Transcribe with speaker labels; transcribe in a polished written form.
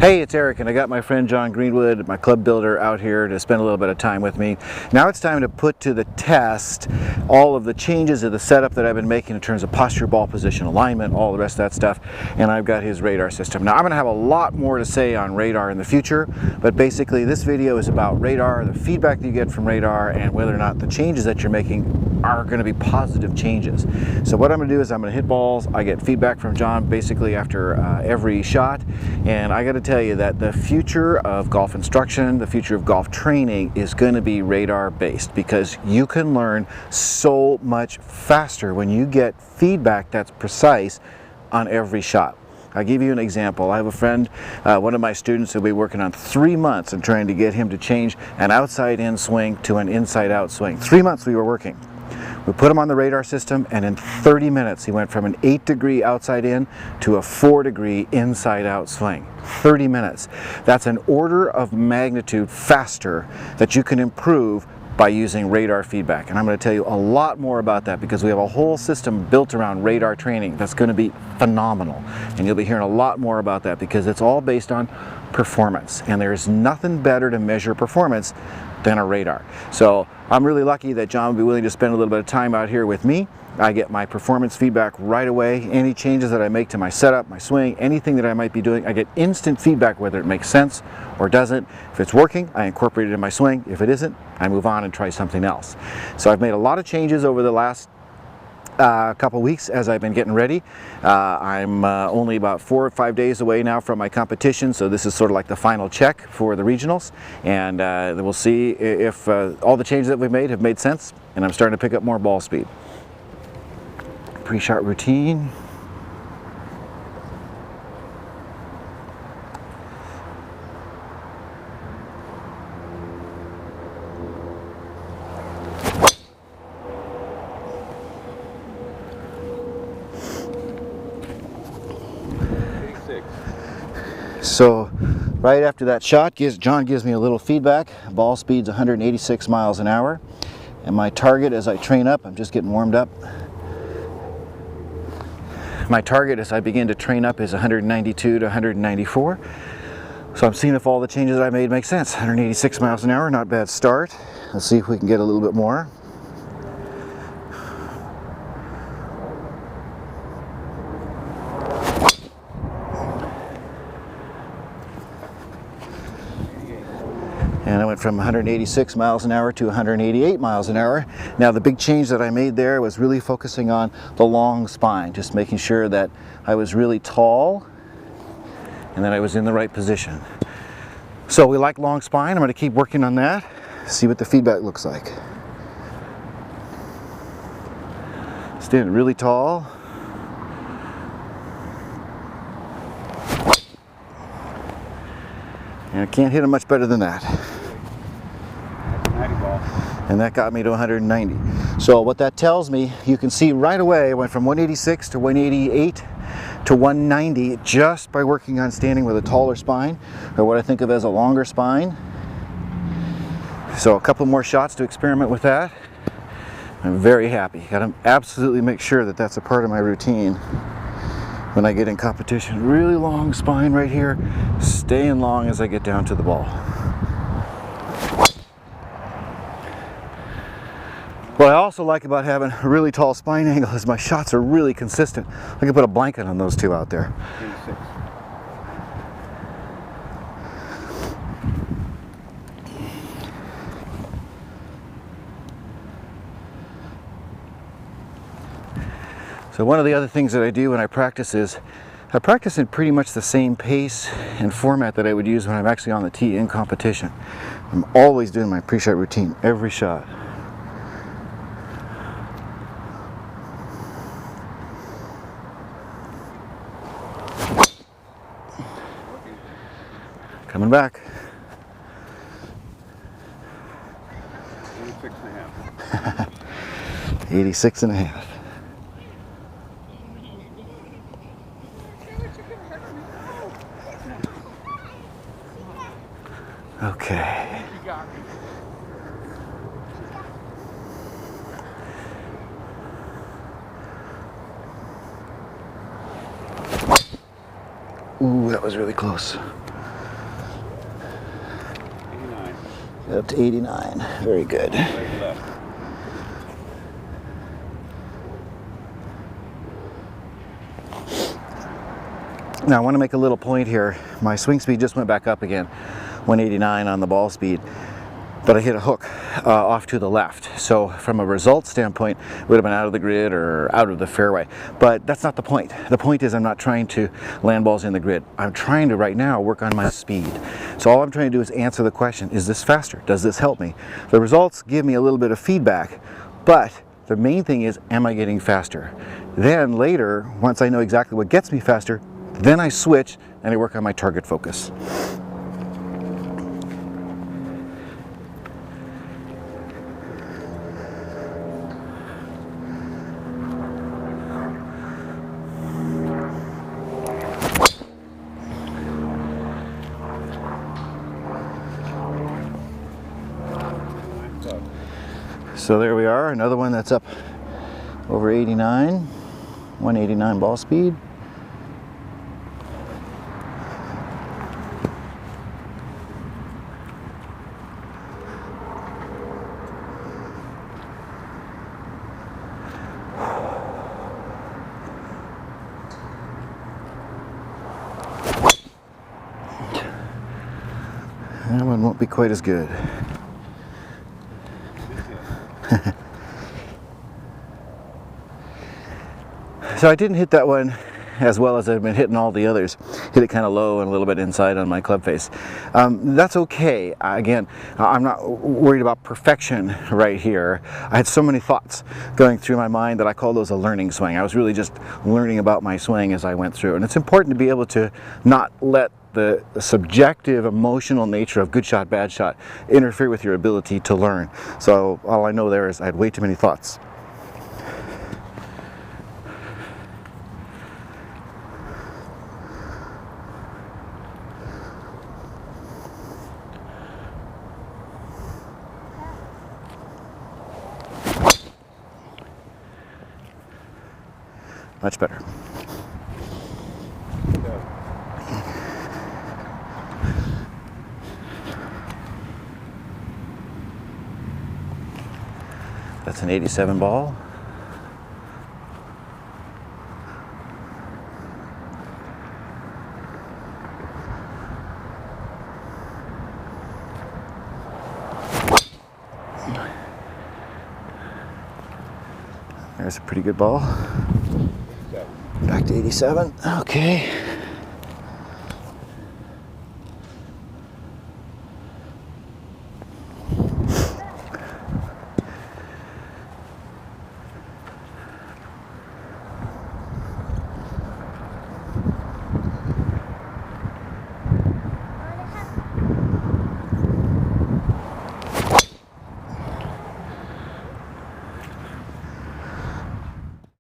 Speaker 1: Hey, it's Eric, and I got my friend John Greenwood, my club builder, out here to spend a little bit of time with me. Now it's time to put to the test all of the changes of the setup that I've been making in terms of posture, ball position, alignment, all the rest of that stuff, and I've got his radar system. Now I'm going to have a lot more to say on radar in the future, but basically this video is about radar, the feedback that you get from radar, and whether or not the changes that you're making are going to be positive changes. So what I'm going to do is I'm going to hit balls. I get feedback from John basically after every shot, and I got to tell you that the future of golf instruction, the future of golf training is going to be radar based, because you can learn so much faster when you get feedback that's precise on every shot. I'll give you an example. I have a friend, one of my students, who'll be working on 3 months and trying to get him to change an outside in swing to an inside out swing. 3 months we were working. We put him on the radar system, and in 30 minutes he went from an 8-degree outside in to a 4-degree inside out swing. 30 minutes. That's an order of magnitude faster that you can improve by using radar feedback. And I'm going to tell you a lot more about that, because we have a whole system built around radar training that's going to be phenomenal. And you'll be hearing a lot more about that, because it's all based on performance. And there's nothing better to measure performance than a radar. So I'm really lucky that John will be willing to spend a little bit of time out here with me. I get my performance feedback right away. Any changes that I make to my setup, my swing, anything that I might be doing, I get instant feedback whether it makes sense or doesn't. If it's working, I incorporate it in my swing. If it isn't, I move on and try something else. So I've made a lot of changes over the last couple weeks as I've been getting ready. I'm only about 4 or 5 days away now from my competition, so this is sort of like the final check for the regionals, and then we'll see if all the changes that we've made have made sense, and I'm starting to pick up more ball speed. Pre-shot routine. So right after that shot, John gives me a little feedback. Ball speed's 186 miles an hour, and my target as I train up, I'm just getting warmed up. My target as I begin to train up is 192 to 194. So I'm seeing if all the changes that I made make sense. 186 miles an hour, not a bad start. Let's see if we can get a little bit more. And I went from 186 miles an hour to 188 miles an hour. Now the big change that I made there was really focusing on the long spine, just making sure that I was really tall and that I was in the right position. So we like long spine. I'm going to keep working on that, see what the feedback looks like. Standing really tall. And I can't hit him much better than that. And that got me to 190. So what that tells me, you can see right away, I went from 186 to 188 to 190 just by working on standing with a taller spine, or what I think of as a longer spine. So a couple more shots to experiment with that. I'm very happy. Got to absolutely make sure that that's a part of my routine when I get in competition. Really long spine right here, staying long as I get down to the ball. What I also like about having a really tall spine angle is my shots are really consistent. I can put a blanket on those two out there.
Speaker 2: 86.
Speaker 1: So one of the other things that I do when I practice is I practice in pretty much the same pace and format that I would use when I'm actually on the tee in competition. I'm always doing my pre-shot routine every shot. Coming back.
Speaker 2: 86 and a half.
Speaker 1: 86 and a half. Okay. Ooh, that was really close. Get up to 89. Very good. Now I want to make a little point here. My swing speed just went back up again, 189 on the ball speed, but I hit a hook off to the left. So from a result standpoint, it would have been out of the grid or out of the fairway. But that's not the point. The point is I'm not trying to land balls in the grid. I'm trying to right now work on my speed. So all I'm trying to do is answer the question, is this faster? Does this help me? The results give me a little bit of feedback, but the main thing is, am I getting faster? Then later, once I know exactly what gets me faster, then I switch and I work on my target focus. So there we are, another one that's up over 89, 189 ball speed. That one won't be quite as good. So I didn't hit that one as well as I've been hitting all the others. Hit it kind of low and a little bit inside on my club face. That's okay. Again, I'm not worried about perfection right here. I had so many thoughts going through my mind that I call those a learning swing. I was really just learning about my swing as I went through. And it's important to be able to not let the subjective emotional nature of good shot, bad shot interfere with your ability to learn. So all I know there is I had way too many thoughts. Much better. That's an 87 ball. There's a pretty good ball. Back to 87. Okay.